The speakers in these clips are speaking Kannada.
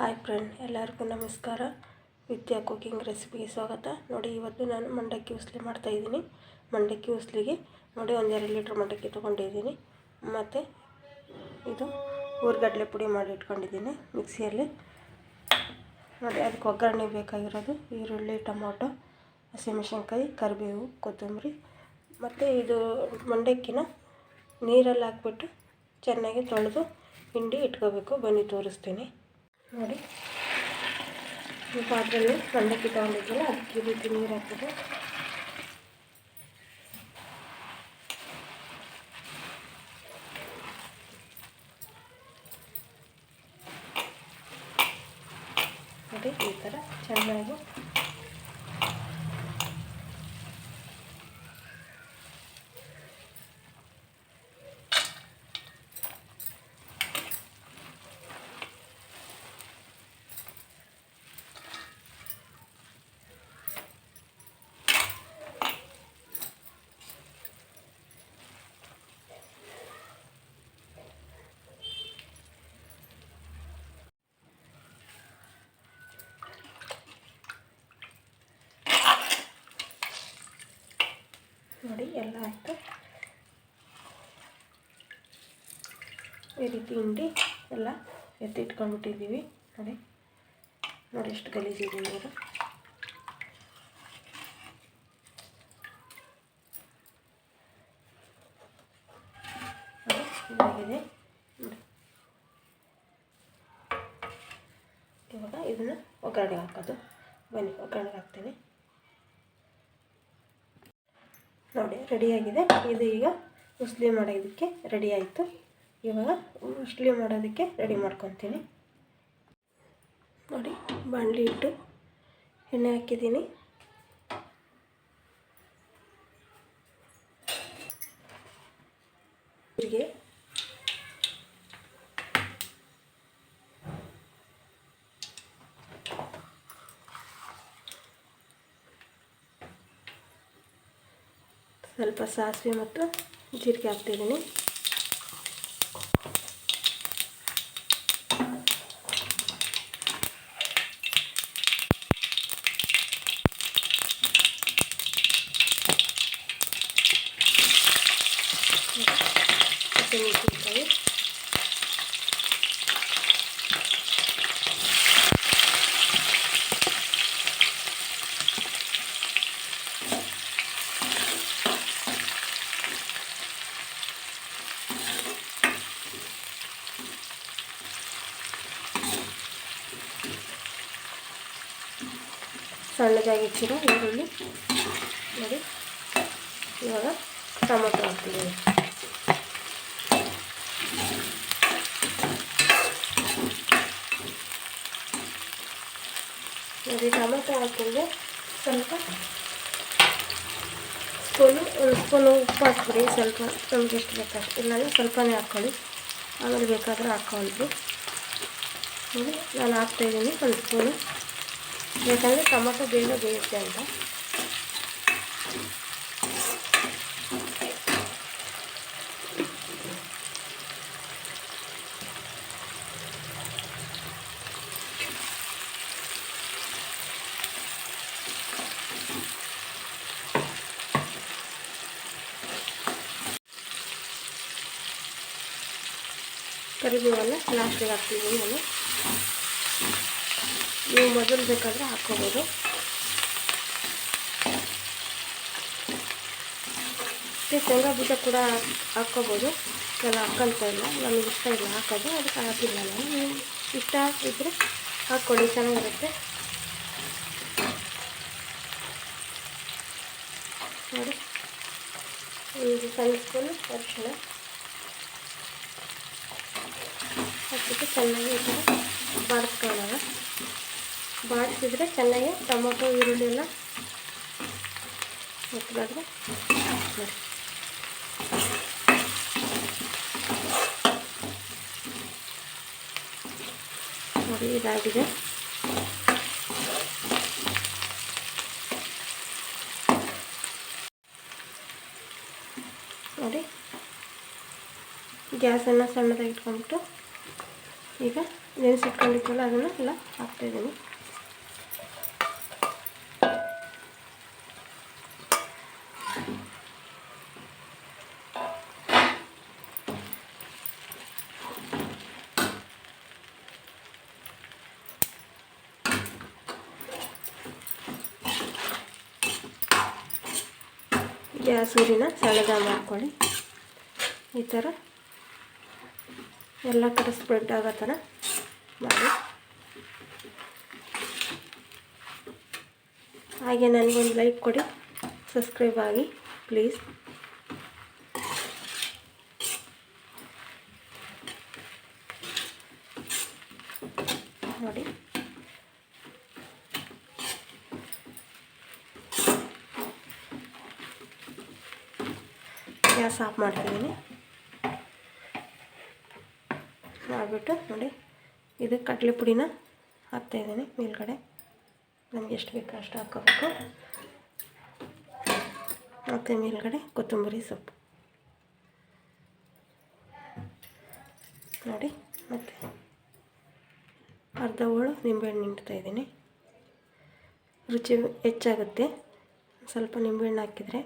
ಹಾಯ್ ಫ್ರೆಂಡ್, ಎಲ್ಲರಿಗೂ ನಮಸ್ಕಾರ. ವಿದ್ಯಾ ಕುಕಿಂಗ್ ರೆಸಿಪಿಗೆ ಸ್ವಾಗತ. ನೋಡಿ, ಇವತ್ತು ನಾನು ಮಂಡಕ್ಕಿ ಉಸ್ಲಿ ಮಾಡ್ತಾಯಿದ್ದೀನಿ. ಮಂಡಕ್ಕಿ ಉಸ್ಲಿಗೆ ನೋಡಿ 1-2 ಲೀಟ್ರ್ ಮಂಡಕ್ಕಿ ತೊಗೊಂಡಿದ್ದೀನಿ. ಮತ್ತು ಇದು ಹುರ್ಗಡ್ಲೆ ಪುಡಿ ಮಾಡಿ ಇಟ್ಕೊಂಡಿದ್ದೀನಿ ಮಿಕ್ಸಿಯಲ್ಲಿ. ನೋಡಿ, ಅದಕ್ಕೆ ಒಗ್ಗರಣೆ ಬೇಕಾಗಿರೋದು ಈರುಳ್ಳಿ, ಟೊಮೊಟೊ, ಹಸಿಮೆಣಸಿನ್ಕಾಯಿ, ಕರಿಬೇವು, ಕೊತ್ತಂಬರಿ. ಮತ್ತು ಇದು ಮಂಡಕ್ಕಿನ ನೀರಲ್ಲಿ ಹಾಕ್ಬಿಟ್ಟು ಚೆನ್ನಾಗಿ ತೊಳೆದು ಹಿಂಡಿ ಇಟ್ಕೋಬೇಕು. ಬನ್ನಿ ತೋರಿಸ್ತೀನಿ. ನೋಡಿ, ಈ ಪಾತ್ರೆಯಲ್ಲಿ ಮಂಡಕ್ಕಿ ತೊಗೊಂಡಿದ್ವಲ್ಲ, ಅದಕ್ಕೆ ಈ ರೀತಿ ನೀರು ಹಾಕ್ಬಿಟ್ಟು ನೋಡಿ ಈ ಥರ ಚೆನ್ನಾಗಿ ನೋಡಿ ಎಲ್ಲ ಆಯಿತು. ಈ ರೀತಿ ಹಿಂಡಿ ಎಲ್ಲ ಎತ್ತಿಟ್ಕೊಂಡ್ಬಿಟ್ಟಿದ್ದೀವಿ. ನೋಡಿ ನೋಡಿ ಎಷ್ಟು ಗಲೀಜಿದೆ ನೀರು. ಇದಾಗಿದೆ ನೋಡಿ. ಇವಾಗ ಇದನ್ನು ಒಗ್ಗರಣೆ ಹಾಕೋದು. ಬನ್ನಿ ಒಗ್ಗರಣೆ ಹಾಕ್ತೀನಿ. ನೋಡಿ ರೆಡಿಯಾಗಿದೆ. ಇದು ಈಗ ಉಸ್ಲಿ ಮಾಡೋದಕ್ಕೆ ರೆಡಿ ಆಯಿತು. ಇವಾಗ ಉಸ್ಲಿ ಮಾಡೋದಕ್ಕೆ ರೆಡಿ ಮಾಡ್ಕೊತೀನಿ. ನೋಡಿ, ಬಾಣಲಿ ಇಟ್ಟು ಎಣ್ಣೆ ಹಾಕಿದ್ದೀನಿ. ಜೀರಿಗೆ, ಸ್ವಲ್ಪ ಸಾಸಿವೆ ಮತ್ತು ಜೀರಿಗೆ ಹಾಕ್ತಿದ್ದೀನಿ. ಹಸಿಮೆಣಸಿನಕಾಯಿ, ಸಣ್ಣದಾಗಿ ಹೆಚ್ಚಿರೋ ಈರುಳ್ಳಿ. ನೋಡಿ, ಇವಾಗ ಟೊಮೊಟೊ ಹಾಕ್ತಿದ್ದೀನಿ. ನೋಡಿ, ಟೊಮೊಟೊ ಹಾಕಿದ್ರೆ ಸ್ವಲ್ಪ ಒಂದು ಸ್ಪೂನು ಉಪ್ಪು ಹಾಕ್ಬಿಡಿ. ಸ್ವಲ್ಪ ನಮ್ಗೆ ಎಷ್ಟು ಬೇಕಾದ್ರೆ, ಇಲ್ಲಾಂದರೆ ಸ್ವಲ್ಪನೇ ಹಾಕ್ಕೊಳ್ಳಿ, ಆಮೇಲೆ ಬೇಕಾದರೆ ಹಾಕ್ಕೊಳ್ಳಿ. ನೋಡಿ, ನಾನು ಹಾಕ್ತಾಯಿದ್ದೀನಿ ಒಂದು ಸ್ಪೂನು, ಯಾಕಂದರೆ ಟೊಮೊಟೊ ಬೇಗ ಬೇಯುತ್ತೆ ಅಂತ. ಕರಿಬೇವನ್ನ ಲಾಸ್ಟಿಗೆ ಹಾಕ್ತೀನಿ ನಾನು. ನೀವು ಮೊದಲು ಬೇಕಾದರೆ ಹಾಕ್ಕೋಬೋದು. ಮತ್ತು ಶೇಂಗಾ ಬೀಜ ಕೂಡ ಹಾಕ್ಕೋಬೋದು. ನಾನು ಹಾಕ್ಕೊಳ್ತಾ ಇಲ್ಲ, ನಮಗೆ ಇಷ್ಟ ಇಲ್ಲ ಹಾಕೋದು, ಅದಕ್ಕೆ ಹಾಕಿಲ್ಲ ನಾನು. ನೀವು ಇಷ್ಟ ಇದ್ದರೆ ಹಾಕ್ಕೊಳ್ಳಿ, ಚೆನ್ನಾಗಿರುತ್ತೆ. ನೋಡಿ, ಒಂದು ಸಣ್ಣ ಸ್ಪೂನು ಅರಿಶಿಣ ಹಾಕ್ಬಿಟ್ಟು ಚೆನ್ನಾಗಿ ಈ ಥರ ಬಾಡಿಸ್ಕೊಳ್ಳೋಣ. ಬಾಡಿಸಿದ್ರೆ ಚೆನ್ನಾಗಿ ಟೊಮೊಟೊ, ಈರುಳ್ಳಿ ಎಲ್ಲ ಹೊತ್ಲಾದ್ರೆ ನೋಡಿ. ನೋಡಿ ಇದಾಗಿದೆ. ನೋಡಿ, ಗ್ಯಾಸನ್ನು ಸಣ್ಣದಾಗಿ ಇಟ್ಕೊಂಡ್ಬಿಟ್ಟು ಈಗ ನೆನೆಸಿಟ್ಕೊಂಡಿದ್ದೆಲ್ಲ ಅದನ್ನು ಎಲ್ಲ ಹಾಕ್ತಾಯಿದ್ದೀನಿ. ಗ್ಯಾಸ್ ಉರಿನ ಸಣ್ಣದಾಗಿ ಮಾಡ್ಕೊಳ್ಳಿ. ಈ ಥರ ಎಲ್ಲ ಕಡೆ ಸ್ಪ್ರೆಡ್ ಆಗೋ ಥರ ಮಾಡಿ. ಹಾಗೆ ನನಗೊಂದು ಲೈಕ್ ಕೊಡಿ, ಸಬ್ಸ್ಕ್ರೈಬ್ ಆಗಿ ಪ್ಲೀಸ್. ನೋಡಿ ಗ್ಯಾಸ್ ಆಫ್ ಮಾಡ್ತಿದ್ದೀನಿ. ಮಾಡಿಬಿಟ್ಟು ನೋಡಿ, ಇದು ಕಡಲೆ ಪುಡಿನ ಹಾಕ್ತಾಯಿದ್ದೀನಿ ಮೇಲ್ಗಡೆ. ನಮಗೆ ಎಷ್ಟು ಬೇಕೋ ಅಷ್ಟು ಹಾಕ್ಕೋಬೇಕು. ಮತ್ತು ಮೇಲ್ಗಡೆ ಕೊತ್ತಂಬರಿ ಸೊಪ್ಪು ನೋಡಿ. ಮತ್ತು ಅರ್ಧ ಹೋಳು ನಿಂಬೆಹಣ್ಣು ಹಿಂಡ್ತಾಯಿದ್ದೀನಿ. ರುಚಿ ಹೆಚ್ಚಾಗುತ್ತೆ ಸ್ವಲ್ಪ ನಿಂಬೆಹಣ್ಣು ಹಾಕಿದರೆ.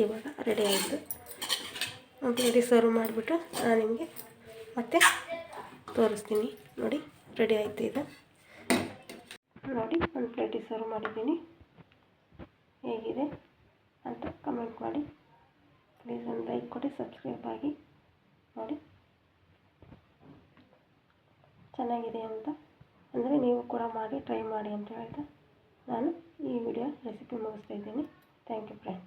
ಇವಾಗ ರೆಡಿ ಆಯಿತು. ರೆಡಿ ಸರ್ವ್ ಮಾಡಿಬಿಟ್ಟು ನಾನು ನಿಮಗೆ ಮತ್ತೆ ತೋರಿಸ್ತೀನಿ. ನೋಡಿ ರೆಡಿ ಆಯಿತು. ಇದು ನೋಡಿ ಒಂದು ಪ್ಲೇಟಿಗೆ ಸರ್ವ್ ಮಾಡಿದ್ದೀನಿ. ಹೇಗಿದೆ ಅಂತ ಕಮೆಂಟ್ ಮಾಡಿ ಪ್ಲೀಸ್. ಒಂದು ಲೈಕ್ ಕೊಡಿ, ಸಬ್ಸ್ಕ್ರೈಬ್ ಆಗಿ ನೋಡಿ. ಚೆನ್ನಾಗಿದೆ ಅಂತ ಅಂದರೆ ನೀವು ಕೂಡ ಮಾಡಿ ಟ್ರೈ ಮಾಡಿ ಅಂತ ಹೇಳ್ತಾ ನಾನು ಈ ವಿಡಿಯೋ ರೆಸಿಪಿ ಮುಗಿಸ್ತಾ ಇದ್ದೀನಿ. Thank you friend.